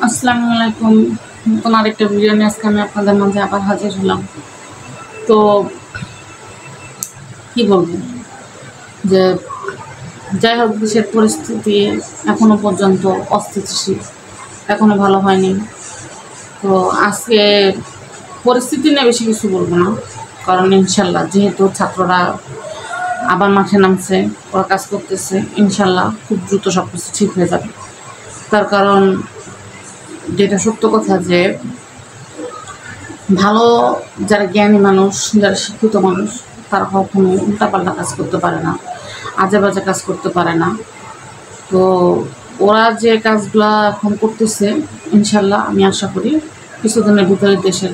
আসসালামু আলাইকুম। নতুন আরেকটা ভিডিও নিয়ে আজকে আমি আপনাদের মাঝে আবার হাজির হলাম। তো কি বলবো, যে যাই হোক, দেশের পরিস্থিতি এখনো পর্যন্ত অস্থিতিশীল, এখনো ভালো হয়নি। তো আজকে পরিস্থিতি নিয়ে বেশি কিছু বলবো না, কারণ ইনশাল্লাহ যেহেতু ছাত্ররা আবার মাঠে নামছে, ওরা কাজ করতেছে, ইনশাল্লাহ খুব দ্রুত সব কিছু ঠিক হয়ে যাবে। তার কারণ যেটা সত্য কথা, যে ভালো যারা জ্ঞানী মানুষ, যারা শিক্ষিত মানুষ, তারা কখনো উল্টাপাল্টা কাজ করতে পারে না, আজে বাজে কাজ করতে পারে না। তো ওরা যে কাজগুলা এখন করতেছে, ইনশাল্লাহ আমি আশা করি কিছুদিনের ভিতরে দেশের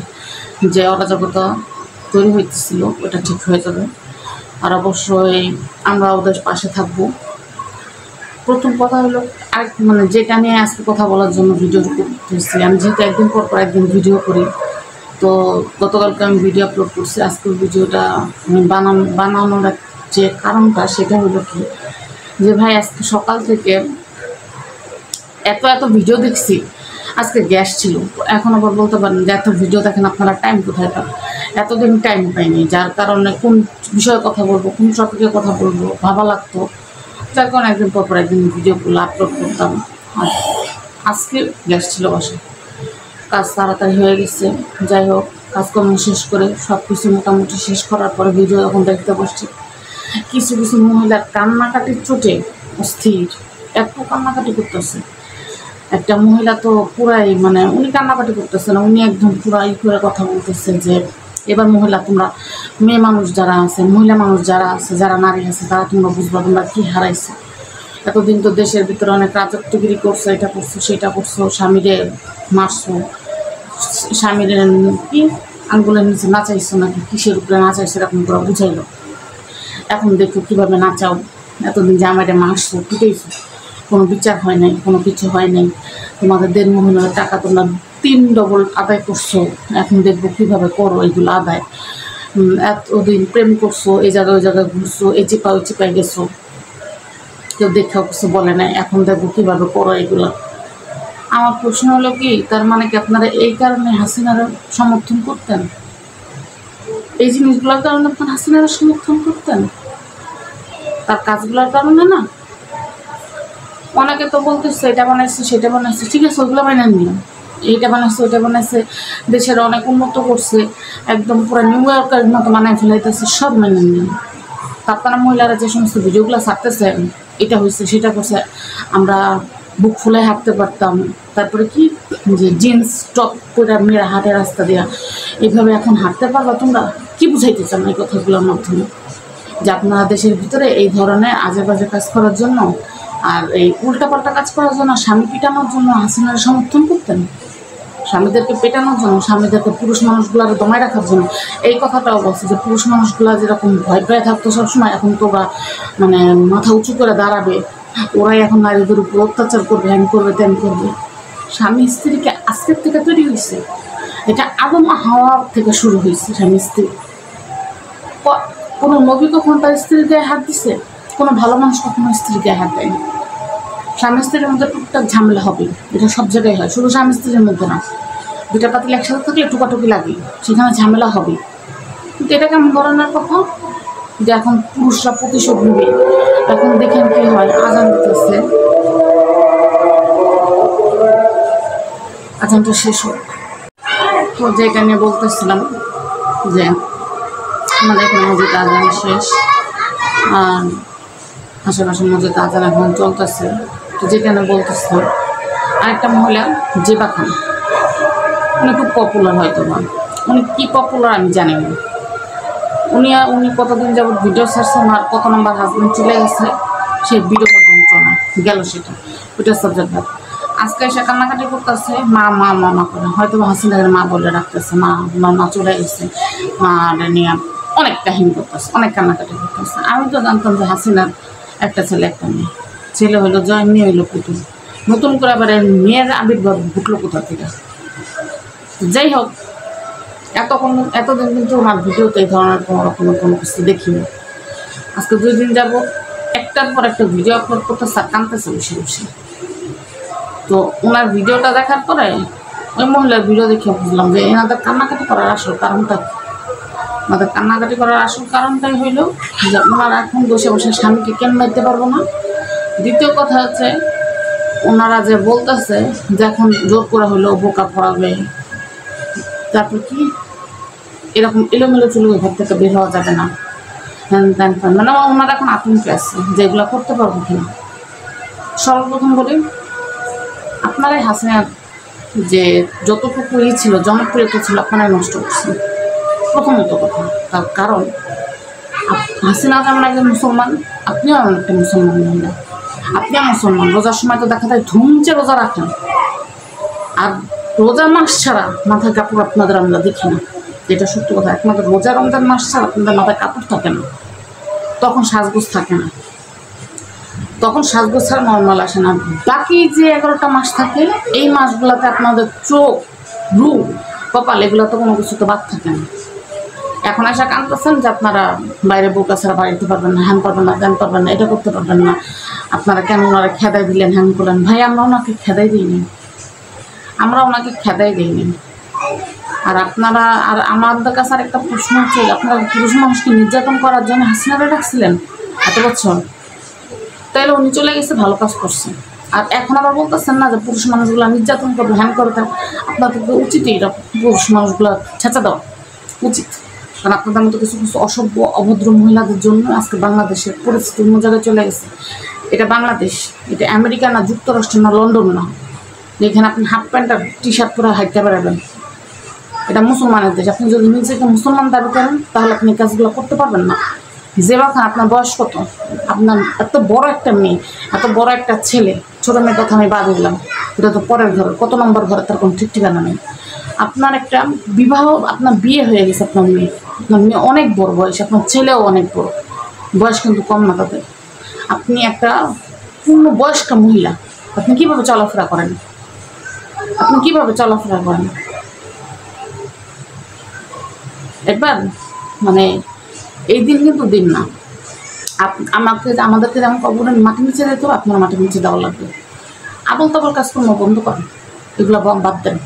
যে অরাজকতা তৈরি হইতেছিল ওটা ঠিক হয়ে যাবে। আর অবশ্যই আমরা ওদের পাশে থাকবো। প্রথম কথা হলো, আর যেটা নিয়ে আজকে কথা বলার জন্য ভিডিও করতেছি, আমি যেহেতু একদিন পর একদিন ভিডিও করি, তো গতকালকে আমি ভিডিও আপলোড করছি। আজকের ভিডিওটা আমি বানানোর যে কারণটা সেটা হলো কি, যে ভাই আজকে সকাল থেকে এত ভিডিও দেখছি। আজকে গ্যাস ছিল, এখন আবার বলতে পারেন যে এত ভিডিও দেখেন, আপনারা টাইম কোথায় পান? এতদিন টাইম পাইনি, যার কারণে কোন বিষয়ে কথা বলবো, কোন টপিকে কথা বলবো ভাবা লাগতো, যার কারণে একদিন পর একদিন ভিডিওগুলো আপলোড করতাম। আর আজকে গ্যাস ছিল বাসায়, কাজ তাড়াতাড়ি হয়ে গেছে। যাই হোক, কাজকর্ম শেষ করে সব কিছু মোটামুটি শেষ করার পরে ভিডিও যখন দেখতে বসছি, কিছু কিছু মহিলার কান্নাকাটির চোটে অস্থির, এত কান্নাকাটি করতেছে। একটা মহিলা তো পুরাই উনি কান্নাকাটি করতেছে না, উনি একদম পুরাই করে কথা বলতেছে যে এবার মহিলা তোমরা, মেয়ে মানুষ যারা আছে, মহিলা মানুষ যারা আছে, যারা নারী আছে, তারা তোমরা বুঝবা তোমরা কী হারাইছে। এতদিন তো দেশের ভিতরে অনেক রাজত্বগিরি করছো, এটা করছো সেটা করছো, স্বামীরে মারছো, স্বামীর কি আঙ্গুলের নিচে নাচাইছো নাকি কিসের উপরে নাচাইছো, এরকম করে বুঝাইলো। এখন দেখো কীভাবে নাচাও। এতদিন যে আমাদের মারছো, পিটাইছো, কোনো বিচার হয় নাই, কোনো কিছু হয় নাই। তোমাদের 1.5 মহিলার টাকা তোমরা 3 ডবল আদায় করছো, এখন দেখবো কীভাবে করো এইগুলো আদায়। এতদিন প্রেম করছো, এই জায়গায় ওই জায়গায় ঘুরছো, এই চিপাই ওই চিপাই গেছো, কেউ দেখেও কিছু বলে নাই, এখন দেখবো কীভাবে করো এগুলো। আমার প্রশ্ন হলো কি, তার মানে কি আপনারা এই কারণে হাসিনার সমর্থন করতেন? এই জিনিসগুলোর কারণে আপনার হাসিনার সমর্থন করতেন? তার কাজগুলোর কারণে না? অনেকে তো বলতেছে এটা বানাইছে সেটা বানাইছে, ঠিক আছে, ওইগুলো বানান নিলাম। এইটা বানাইছে ওইটা বানাইছে, দেশের অনেক উন্নত করছে, একদম পুরো নিউ ইয়র্কের মতো বানাই ফেলাইতেছে, সব মেনে নিলাম। আপনারা মহিলারা যে সমস্ত ভিডিওগুলো ছাড়তেছে, এটা হয়েছে সেটা করছে, আমরা বুক ফুলে হাঁটতে পারতাম, তারপরে কি যে জিন্স টপ করে মেয়েরা হাঁটে রাস্তা দিয়া, এইভাবে এখন হাঁটতে পারবা তোমরা? কি বুঝাইতে চান এই কথাগুলোর মাধ্যমে? যে আপনারা দেশের ভিতরে এই ধরনের আজে বাজে কাজ করার জন্য আর এই উল্টাপাল্টা কাজ করার জন্য, স্বামী পিটানোর জন্য হাসিনার সমর্থন করতেন? স্বামীদেরকে পেটানোর জন্য, স্বামীদেরকে, পুরুষ মানুষগুলো দমায় রাখার জন্য। এই কথাটাও বলছে যে পুরুষ মানুষগুলো যেরকম ভয় পেয়ে থাকতো সবসময়, এখন তো ওরা মাথা উঁচু করে দাঁড়াবে, ওরাই এখন নারীদের উপর অত্যাচার করবে, হ্যান করবে তেন করবে। স্বামী স্ত্রীকে আজকের থেকে তৈরি হয়েছে, এটা আদম হাওয়া থেকে শুরু হয়েছে। স্বামী স্ত্রী, কোনো নবী কখন তার স্ত্রীর গায়ে হাত দিছে? কোনো ভালো মানুষ কখনো স্ত্রীর গায়ে হাত দেয়নি। স্বামী স্ত্রীর মধ্যে টুকটাক ঝামেলা হবে, এটা সব জায়গায় হয়, শুধু স্বামী স্ত্রীর মধ্যে না। দুটা পাতিল একসাথে থাকলে টুকাটুকি লাগে, সেখানে ঝামেলা হবে। কিন্তু এটা কেমন ধরনের কথা যে এখন পুরুষরা প্রতিশোধ নেবে? এখন দেখেন কি হয়, আজান দিতেছে, আজানটা শেষ হোক। তো যেটা নিয়ে বলতেছিলাম যে আমাদের এখানে মসজিদে আজান শেষ, আর আশেপাশের মসজিদে আজান এখন চলতেছে। তো যেখানে বলতেছিলাম, আরেকটা মহিলা জেবা খান, উনি খুব পপুলার, হয়তো বা উনি কী পপুলার আমি জানি না। উনি কতদিন যাবত ভিডিও ছাড়ছেন, আর কত নম্বর হাজবেন্ড চলে গেছে সেই ভিডিও পর্যন্ত না গেল, ওইটা সাবজেক্ট ভাব। আজকে এসে কান্নাকাটি করতেছে, মা মা মা করে, হয়তো হাসিনার মা বলে রাখতেছে, মা চলে গেছে, মা নিয়ে অনেক কাহিনী করতেছে, অনেক কান্নাকাটি করতেছে। আমি তো জানতাম যে হাসিনার একটা ছেলে একটা মেয়ে, ছেলে হইলো জয়, মেয়ে হইলো পুতুল, নতুন করে আবার মেয়ের আবির্ভাব ঘটলো কোথা থেকে। যাই হোক, এতদিন কিন্তু আমার ভিডিওতে এই ধরনের কোনো কিছু দেখিনি। আজকে 2 দিন যাব একটার পর একটা ভিডিও আপলোড করতে কাঁদতেছে বসে বসে। তো ওনার ভিডিওটা দেখার পরে ওই মহিলার ভিডিও দেখে বুঝলাম যে এনাদের কান্নাকাটি করার আসল কারণটা কি। ওনাদের কান্নাকাটি করার আসল কারণটাই হইল যে ওনারা এখন বসে বসে স্বামীকে কেন মারতে পারবো না। দ্বিতীয় কথা হচ্ছে ওনারা যে বলতেছে যে এখন জোর করা হইলো বোকা পড়াবে, তারপর কি এরকম এলোমেলো চুলো ঘর থেকে বের হওয়া যাবে না, হ্যান ত্যান ফ্যান, মানে ওনারা এখন আতঙ্কে আছে যে এগুলো করতে পারবো কিনা। সর্বপ্রথম বলি আপনারাই হাসিনার যে যতটুকু ছিল জনপ্রিয়তা ছিল আপনারাই নষ্ট করছেন প্রথমত কথা। তার কারণ হাসিনা যেমন একজন মুসলমান, আপনিও এমন একটা মুসলমান মহিলা, আপনিও মুসলমান। রোজার সময় তো দেখা যায় ধুমচে রোজা রাখেন, আর রোজার মাস ছাড়া মাথায় কাপড় আপনাদের আমরা দেখি না, যেটা সত্য কথা। একমাত্র রোজা রমজান মাস ছাড়া আপনাদের মাথায় কাপড় থাকে না, তখন সাজগোজ থাকে না, তখন সাজগোজ ছাড়া নর্মাল আসে না। বাকি যে 11টা মাস থাকে এই মাসগুলোতে আপনাদের চোখ, রূপ, কপাল এগুলো তো কোনো কিছু তো বাদ থাকে না। এখন এসে কাঁদতেছেন যে আপনারা বাইরে বোকা ছাড়া বাড়িতে পারবেন না, হ্যান পারবেন না, ত্যান পারবেন না, এটা করতে পারবেন না, আপনারা কেন ওনারা খেদাই দিলেন, হ্যান করলেন। ভাই আমরা ওনাকে খেদাই দিইনি, আমরা ওনাকে খেদাই দিইনি। আর আপনারা আর আমাদের কাছে আর একটা প্রশ্ন হচ্ছে, আপনারা পুরুষ মানুষকে নির্যাতন করার জন্য হাসিনারে রাখছিলেন এত বছর, তাইলে উনি চলে গেছে, ভালো কাজ করছে। আর এখন আবার বলতেছেন না যে পুরুষ মানুষগুলো নির্যাতন করবে, হ্যান করবে। আপনাদের তো উচিতই এটা পুরুষ মানুষগুলো ছেঁচা দেওয়া উচিত, কারণ আপনাদের মতো কিছু কিছু অসভ্য অভদ্র মহিলাদের জন্য আজকে বাংলাদেশের পরিস্থিতি অন্য জায়গায় চলে গেছে। এটা বাংলাদেশ, এটা আমেরিকা না, যুক্তরাষ্ট্র না, লন্ডন না, যেখানে আপনি হাফ প্যান্ট আর টি শার্ট পরে হাঁটতে বেড়াবেন। এটা মুসলমানের দেশ। আপনি যদি নিজেকে মুসলমান দাবি করেন তাহলে আপনি কাজগুলো করতে পারবেন না। জেবা খান আপনার বয়স কত? আপনার এত বড় একটা মেয়ে, এত বড় একটা ছেলে, ছোটো মেয়ের কথা আমি বাদ দিলাম, এটা তো পরের ঘরে, কত নম্বর ঘরে তার কোনো ঠিক ঠিকানা নেই। আপনার একটা বিবাহ, আপনার বিয়ে হয়ে গেছে, আপনার মেয়ে অনেক বড় বয়স, আপনার ছেলেও অনেক বড় বয়স, কিন্তু কম না তাদের। আপনি একটা পূর্ণ বয়স্ক মহিলা, আপনি কীভাবে চলাফেরা করেন? আপনি কীভাবে চলাফেরা করেন? একবার মানে এই দিন কিন্তু দিন না। আমাদেরকে যেমন কবরে মাটির নিচে দিতে হবে, আপনার মাটির নিচে দেওয়া লাগবে। আবল তাবল কাজকর্ম বন্ধ করেন, এগুলো বাদ দেন,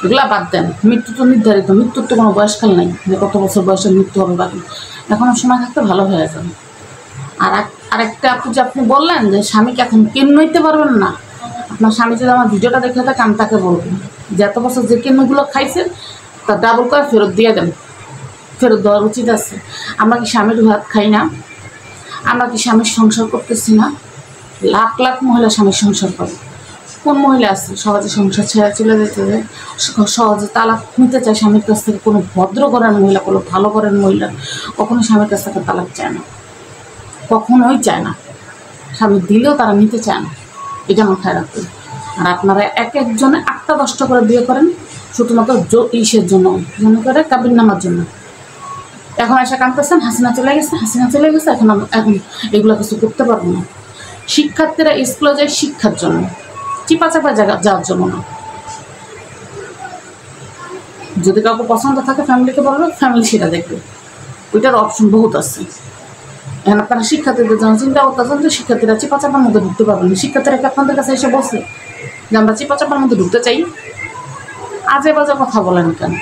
এগুলা বাদ দেন। মৃত্যু তো নির্ধারিত, মৃত্যুর তো কোনো বয়সকাল নেই যে কত বছর বয়সে মৃত্যু হবে, বাকি এখনও সময় থাকতে ভালো হয়ে যাবে। আর আরেকটা আপনি বললেন যে স্বামীকে এখন কেন নিতে পারবেন না। আপনার স্বামী যদি আমার ভিডিওটা দেখে থাকে আমি তাকে বলবেন যে এত বছর যে কেনগুলো খাইছেন তার ডাবল করে ফেরত দিয়ে দেন, ফেরত দেওয়ার উচিত আছে। আমরা কি স্বামীর ভাত খাই না? আমরা কি স্বামীর সংসার করতেছি না? লাখ লাখ মহিলা স্বামীর সংসার করে। কোন মহিলা আছে সহজে সংসার ছেড়ে চলে যেতে যায়, সহজে তালাক নিতে চায় স্বামীর কাছ থেকে? কোনো ভদ্র ঘরের মহিলা, কোনো ভালো ঘরের মহিলা কখনো স্বামীর কাছ থেকে তালাক চায় না, কখনোই চায় না। স্বামী দিলেও তারা নিতে চায় না, এটা মাথায় রাখবেন। আর আপনারা এক একজনে 8টা 10টা করে বিয়ে করেন শুধুমাত্র ইসের জন্য, মনে করে কাবির নামার জন্য। এখন এসে কাঁদতেছেন হাসিনা চলে গেছে, হাসিনা চলে গেছে, এখন এগুলো কিছু করতে পারবো না। শিক্ষার্থীরা স্কুলে যায় শিক্ষার জন্য, চিপা চাপা যাওয়ার জন্য না। যদি কাউকে পছন্দ থাকে ফ্যামিলিকে বলবে, ফ্যামিলি সেটা দেখবে, ওইটার অপশন বহুত আছে। এখন আপনারা শিক্ষার্থীদের জন্য চিন্তা করতেছেন যে শিক্ষার্থীরা চিপা চাপার মধ্যে ঢুকতে পারবেন না। শিক্ষার্থীরা কি আপনাদের কাছে এসে বসে যে আমরা চিপা চাপার মধ্যে ঢুকতে চাই? আজে বাজে কথা বলেন কেন?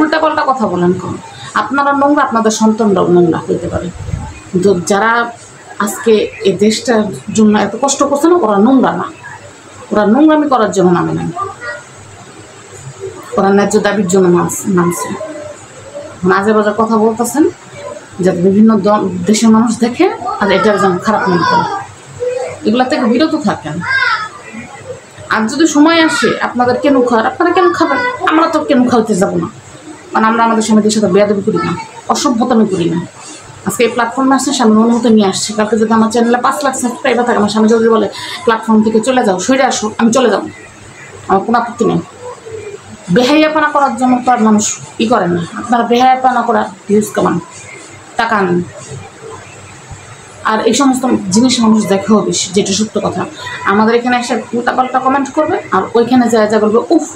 উল্টা পাল্টা কথা বলেন কেন? আপনারা নোংরা, আপনাদের সন্তানরাও নোংরা হইতে পারে। কিন্তু যারা আজকে এই দেশটার জন্য এত কষ্ট করছে না, ওরা নোংরা না, ওরা নোংরামি করার জন্য নামে নাই, ওরা ন্যায্য দাবির জন্য নামছে। আজে বাজে কথা বলতেছেন যাতে বিভিন্ন দেশের মানুষ দেখে আর এটার যেন খারাপ মনে করে। এগুলা থেকে বিরত থাকেন। আর যদি সময় আসে আপনাদের কেন খাওয়ার, আপনারা কেন খাবেন? আমরা তো কেন খাওয়াতে যাবো না, কারণ আমরা আমাদের স্বামীদের সাথে বেয়াদবি করি না, অসভ্যতামি করি না। আজকে এই প্ল্যাটফর্মে আসছে স্বামীর অনুমতি নিয়ে আসছে। কালকে যদি আমার চ্যানেলে 5 লাখ সাবস্ক্রাইবার থাকে, আমার স্বামী যদি বলে প্ল্যাটফর্ম থেকে চলে যাও, সরে আসো, আমি চলে যাবো, আমার কোনো আপত্তি নেই। বেহাইয়াপানা করার জন্য তো আর মানুষ ই করেন না। আপনারা বেহাইয়াপানা করার ভিউজ কামান, টাকা আনেন, আর এই সমস্ত জিনিস মানুষ দেখেও বেশি, যেটা সত্য কথা। আমাদের এখানে এসে উল্টাপাল্টা কমেন্ট করবে, আর ওইখানে যা বলবে উফ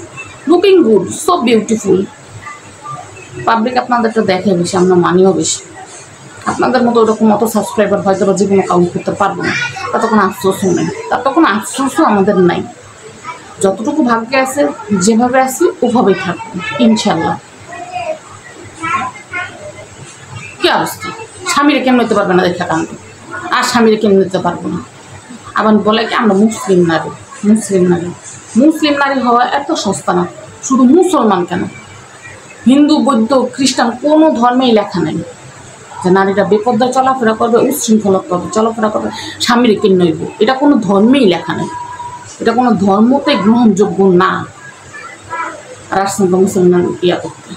looking good, so beautiful. Public আপনাদেরটা দেখে বেশি, আমরা মানিও বেশি। আপনাদের মতো ওরকম অত সাবস্ক্রাইবার হয়তো বা জীবনে কাউন্ট করতে পারবো না, তার তো কোনো আফসোসও নেই, তার তো কোনো আফসোসও আমাদের নাই। যতটুকু ভাগ্যে আছে যেভাবে আছি ওভাবেই থাকবো ইনশাল্লাহ। কি অবস্থা, স্বামীরা কেমন নিতে পারবে না দেখা কান্দ, আর স্বামীরা কেমন নিতে পারবো না। আবার বলে কি আমরা মুসলিম নারী, মুসলিম নারী। মুসলিম নারী হওয়া এত সস্তা না। শুধু মুসলমান কেন, হিন্দু বৌদ্ধ খ্রিস্টান কোনো ধর্মেই লেখা নেই যে নারীরা বেপর্দায় চলাফেরা করবে, উচ্ছৃঙ্খলভাবে চলাফেরা করবে, স্বামীর কেন নইব। এটা কোনো ধর্মেই লেখা নেই, এটা কোনো ধর্মতে গ্রহণযোগ্য না। আর আসছেন তো মুসলমান ইয়া করতে।